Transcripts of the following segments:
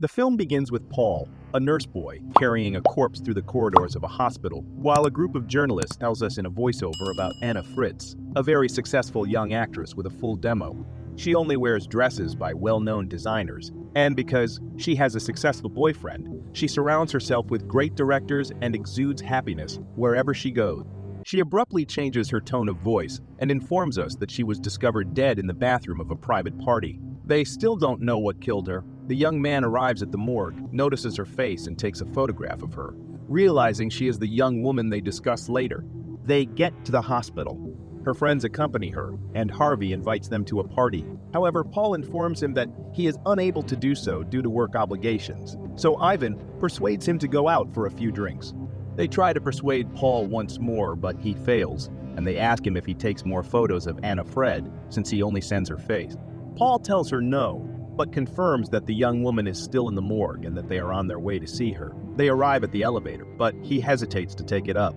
The film begins with Paul, a nurse boy, carrying a corpse through the corridors of a hospital, while a group of journalists tells us in a voiceover about Anna Fritz, a very successful young actress with a full demo. She only wears dresses by well-known designers, and because she has a successful boyfriend, she surrounds herself with great directors and exudes happiness wherever she goes. She abruptly changes her tone of voice and informs us that she was discovered dead in the bathroom of a private party. They still don't know what killed her. The young man arrives at the morgue, notices her face, and takes a photograph of her, realizing she is the young woman they discuss later. They get to the hospital. Her friends accompany her, and Harvey invites them to a party. However, Paul informs him that he is unable to do so due to work obligations, so Ivan persuades him to go out for a few drinks. They try to persuade Paul once more, but he fails, and they ask him if he takes more photos of Anna Fred, since he only sends her face. Paul tells her no, but confirms that the young woman is still in the morgue and that they are on their way to see her. They arrive at the elevator, but he hesitates to take it up.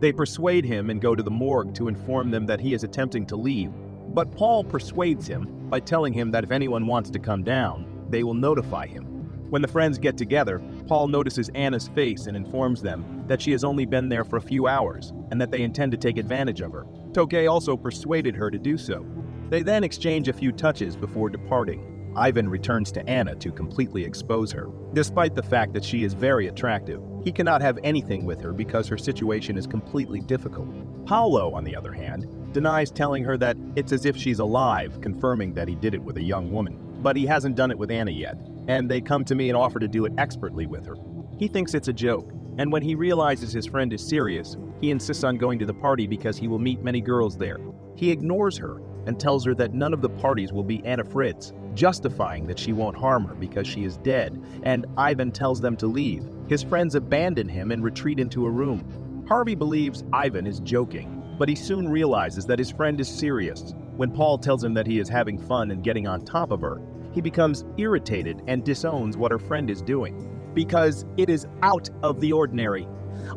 They persuade him and go to the morgue to inform them that he is attempting to leave, but Paul persuades him by telling him that if anyone wants to come down, they will notify him. When the friends get together, Paul notices Anna's face and informs them that she has only been there for a few hours and that they intend to take advantage of her. Tokay also persuaded her to do so. They then exchange a few touches before departing. Ivan returns to Anna to completely expose her. Despite the fact that she is very attractive, he cannot have anything with her because her situation is completely difficult. Paolo, on the other hand, denies telling her that it's as if she's alive, confirming that he did it with a young woman. But he hasn't done it with Anna yet, and they come to me and offer to do it expertly with her. He thinks it's a joke, and when he realizes his friend is serious, he insists on going to the party because he will meet many girls there. He ignores her and tells her that none of the parties will be Anna Fritz, justifying that she won't harm her because she is dead, and Ivan tells them to leave. His friends abandon him and retreat into a room. Harvey believes Ivan is joking, but he soon realizes that his friend is serious. When Paul tells him that he is having fun and getting on top of her, he becomes irritated and disowns what her friend is doing, because it is out of the ordinary.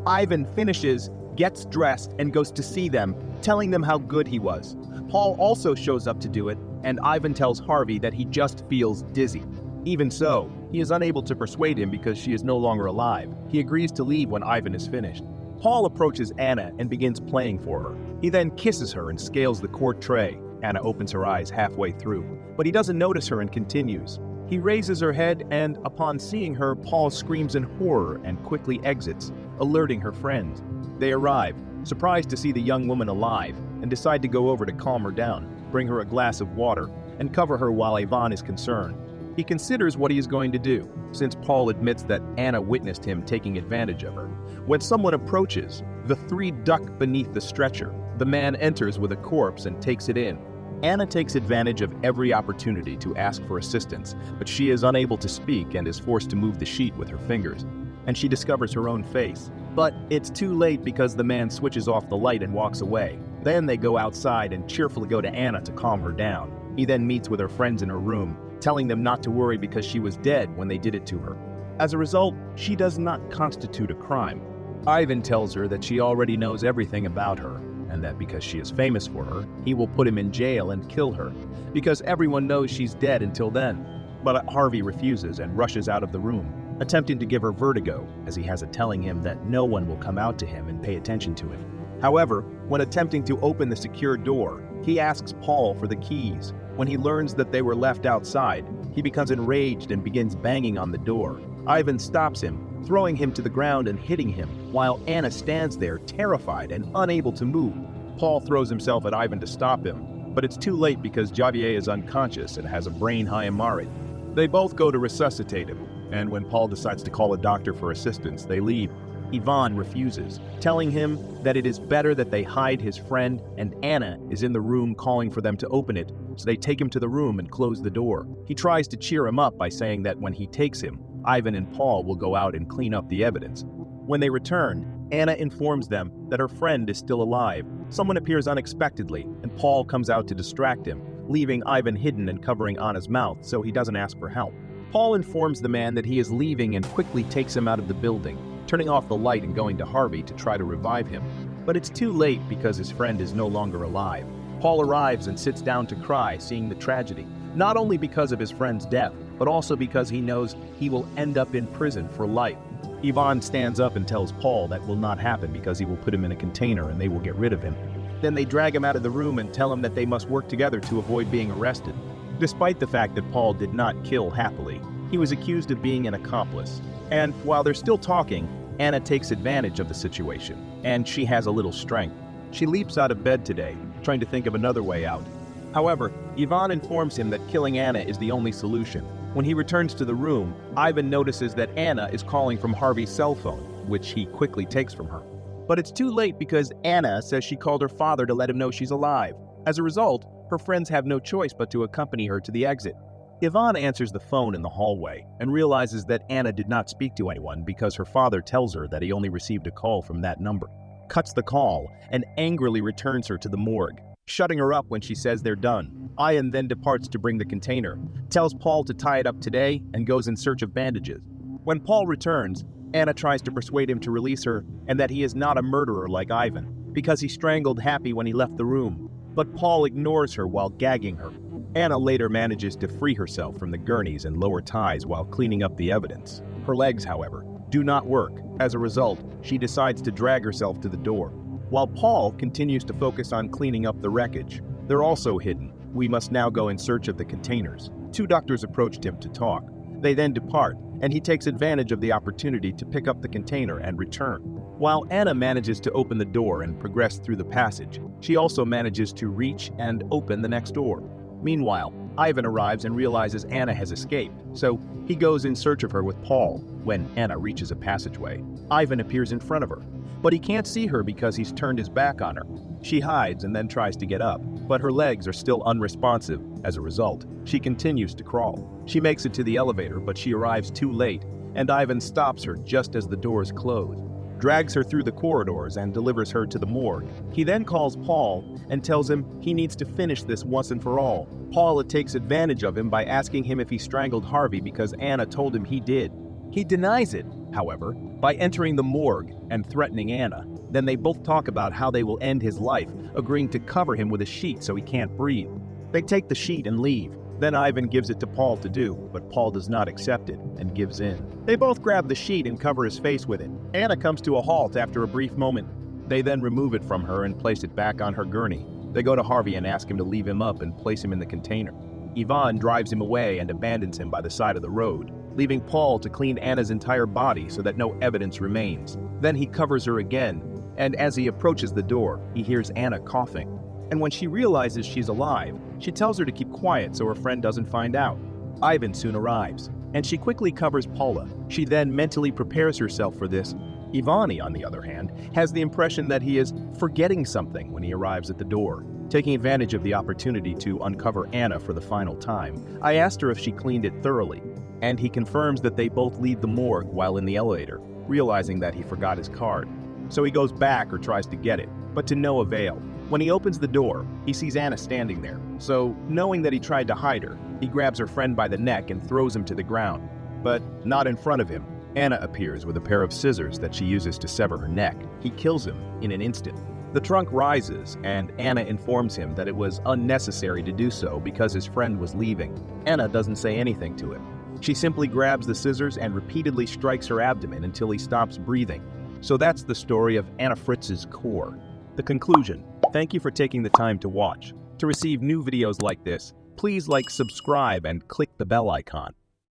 Ivan finishes, gets dressed, and goes to see them, telling them how good he was. Paul also shows up to do it, and Ivan tells Harvey that he just feels dizzy. Even so, he is unable to persuade him because she is no longer alive. He agrees to leave when Ivan is finished. Paul approaches Anna and begins playing for her. He then kisses her and scales the court tray. Anna opens her eyes halfway through, but he doesn't notice her and continues. He raises her head, and upon seeing her, Paul screams in horror and quickly exits, alerting her friends. They arrive, surprised to see the young woman alive, and decide to go over to calm her down, bring her a glass of water, and cover her while Ivan is concerned. He considers what he is going to do, since Paul admits that Anna witnessed him taking advantage of her. When someone approaches, the three duck beneath the stretcher. The man enters with a corpse and takes it in. Anna takes advantage of every opportunity to ask for assistance, but she is unable to speak and is forced to move the sheet with her fingers, and she discovers her own face. But it's too late because the man switches off the light and walks away. Then they go outside and cheerfully go to Anna to calm her down. He then meets with her friends in her room, telling them not to worry because she was dead when they did it to her. As a result, she does not constitute a crime. Ivan tells her that she already knows everything about her, and that because she is famous for her, he will put him in jail and kill her, because everyone knows she's dead until then. But Harvey refuses and rushes out of the room, attempting to give her vertigo, as he has it telling him that no one will come out to him and pay attention to him. However, when attempting to open the secure door, he asks Paul for the keys. When he learns that they were left outside, he becomes enraged and begins banging on the door. Ivan stops him, throwing him to the ground and hitting him, while Anna stands there terrified and unable to move. Paul throws himself at Ivan to stop him, but it's too late because Javier is unconscious and has a brain hemorrhage. They both go to resuscitate him, and when Paul decides to call a doctor for assistance, they leave. Ivan refuses, telling him that it is better that they hide his friend, and Anna is in the room calling for them to open it, so they take him to the room and close the door. He tries to cheer him up by saying that when he takes him, Ivan and Paul will go out and clean up the evidence. When they return, Anna informs them that her friend is still alive. Someone appears unexpectedly, and Paul comes out to distract him, leaving Ivan hidden and covering Anna's mouth so he doesn't ask for help. Paul informs the man that he is leaving and quickly takes him out of the building, turning off the light and going to Harvey to try to revive him. But it's too late because his friend is no longer alive. Paul arrives and sits down to cry, seeing the tragedy, not only because of his friend's death, but also because he knows he will end up in prison for life. Ivan stands up and tells Paul that will not happen because he will put him in a container and they will get rid of him. Then they drag him out of the room and tell him that they must work together to avoid being arrested. Despite the fact that Paul did not kill happily, he was accused of being an accomplice. And while they're still talking, Anna takes advantage of the situation, and she has a little strength. She leaps out of bed today, trying to think of another way out. However, Ivan informs him that killing Anna is the only solution. When he returns to the room, Ivan notices that Anna is calling from Harvey's cell phone, which he quickly takes from her. But it's too late because Anna says she called her father to let him know she's alive. As a result, her friends have no choice but to accompany her to the exit. Ivan answers the phone in the hallway and realizes that Anna did not speak to anyone because her father tells her that he only received a call from that number. Cuts the call and angrily returns her to the morgue, shutting her up when she says they're done. Ivan then departs to bring the container, tells Paul to tie it up today, and goes in search of bandages. When Paul returns, Anna tries to persuade him to release her and that he is not a murderer like Ivan, because he strangled Happy when he left the room. But Paul ignores her while gagging her. Anna later manages to free herself from the gurneys and lower ties while cleaning up the evidence. Her legs, however, do not work. As a result, she decides to drag herself to the door. While Paul continues to focus on cleaning up the wreckage, they're also hidden. We must now go in search of the containers. 2 doctors approached him to talk. They then depart, and he takes advantage of the opportunity to pick up the container and return. While Anna manages to open the door and progress through the passage, she also manages to reach and open the next door. Meanwhile, Ivan arrives and realizes Anna has escaped, so he goes in search of her with Paul. When Anna reaches a passageway, Ivan appears in front of her, but he can't see her because he's turned his back on her. She hides and then tries to get up, but her legs are still unresponsive. As a result, she continues to crawl. She makes it to the elevator, but she arrives too late, and Ivan stops her just as the doors close, drags her through the corridors and delivers her to the morgue. He then calls Paul and tells him he needs to finish this once and for all. Paul takes advantage of him by asking him if he strangled Harvey because Anna told him he did. He denies it, however, by entering the morgue and threatening Anna. Then they both talk about how they will end his life, agreeing to cover him with a sheet so he can't breathe. They take the sheet and leave. Then Ivan gives it to Paul to do, but Paul does not accept it and gives in. They both grab the sheet and cover his face with it. Anna comes to a halt after a brief moment. They then remove it from her and place it back on her gurney. They go to Harvey and ask him to leave him up and place him in the container. Ivan drives him away and abandons him by the side of the road, leaving Paul to clean Anna's entire body so that no evidence remains. Then he covers her again, and as he approaches the door, he hears Anna coughing. And when she realizes she's alive, she tells her to keep quiet so her friend doesn't find out. Ivan soon arrives, and she quickly covers Paula. She then mentally prepares herself for this. Ivani, on the other hand, has the impression that he is forgetting something when he arrives at the door. Taking advantage of the opportunity to uncover Anna for the final time, I asked her if she cleaned it thoroughly, and he confirms that they both leave the morgue while in the elevator, realizing that he forgot his card. So he goes back or tries to get it, but to no avail. When he opens the door, he sees Anna standing there, so knowing that he tried to hide her, he grabs her friend by the neck and throws him to the ground. But not in front of him. Anna appears with a pair of scissors that she uses to sever her neck. He kills him in an instant. The trunk rises, and Anna informs him that it was unnecessary to do so because his friend was leaving. Anna doesn't say anything to him. She simply grabs the scissors and repeatedly strikes her abdomen until he stops breathing. So that's the story of Anna Fritz's core. The conclusion: thank you for taking the time to watch. To receive new videos like this, please subscribe and click the bell icon.